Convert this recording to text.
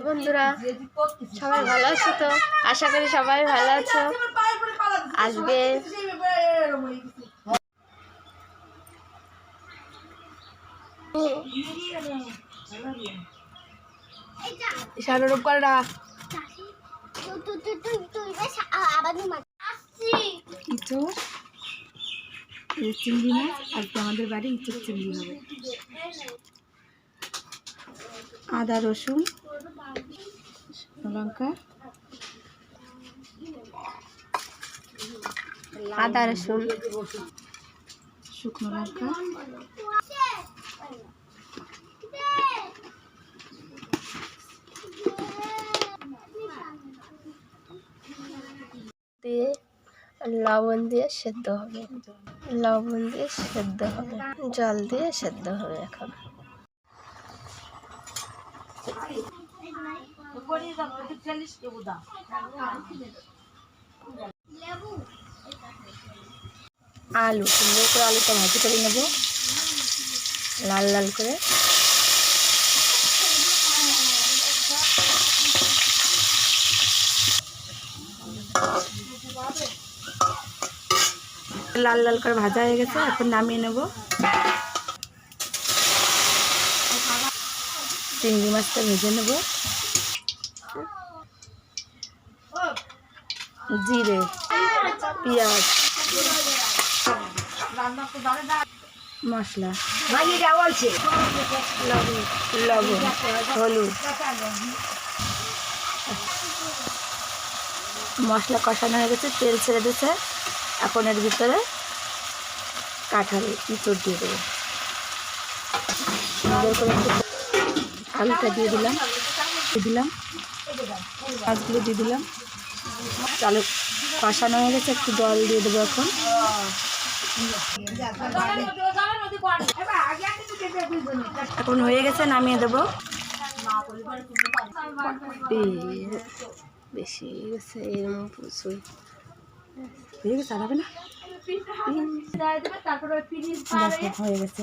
বন্ধুরা, সবাই ভালো আছো তো? আশা করি সবাই ভালো আছো। আজকে শানুরূপ করা চিংড়ি মাছ। আজকে আমাদের বাড়ি ইঁচড় চিংড়ি হবে। আদা রসুন লঙ্কা, আদা রসুন শুকনো লঙ্কা, দিয়ে লবণ দিয়ে সেদ্ধ হবে। লবণ দিয়ে সেদ্ধ হবে, জল দিয়ে সেদ্ধ হবে। এখন আলু সুন্দর করে আলুটা ভাজি করে নেব, লাল লাল করে। লাল লাল করে ভাজা হয়ে গেছে, এখন নামিয়ে নেব। চিংড়ি মাছটা ভেজে নেব। জিরে, পেঁয়াজ, মশলা, লবণ, হলুদ। মশলা কষানো হয়ে গেছে, তেল ছেড়ে দিয়েছে। এখন এর ভিতরে কাঁঠাল ইঁচড় দিয়ে দেবো। সুন্দর করে আলুটা দিয়ে দিলাম, মাছগুলো দিয়ে দিলাম। আলু কষানো হয়ে গেছে, একটু জল দিয়ে দেবো। এখন হয়ে গেছে, নামিয়ে দেবো। বেশি গেছে, এরকম প্রচুর হয়ে গেছে, আর হবে না। হয়ে গেছে।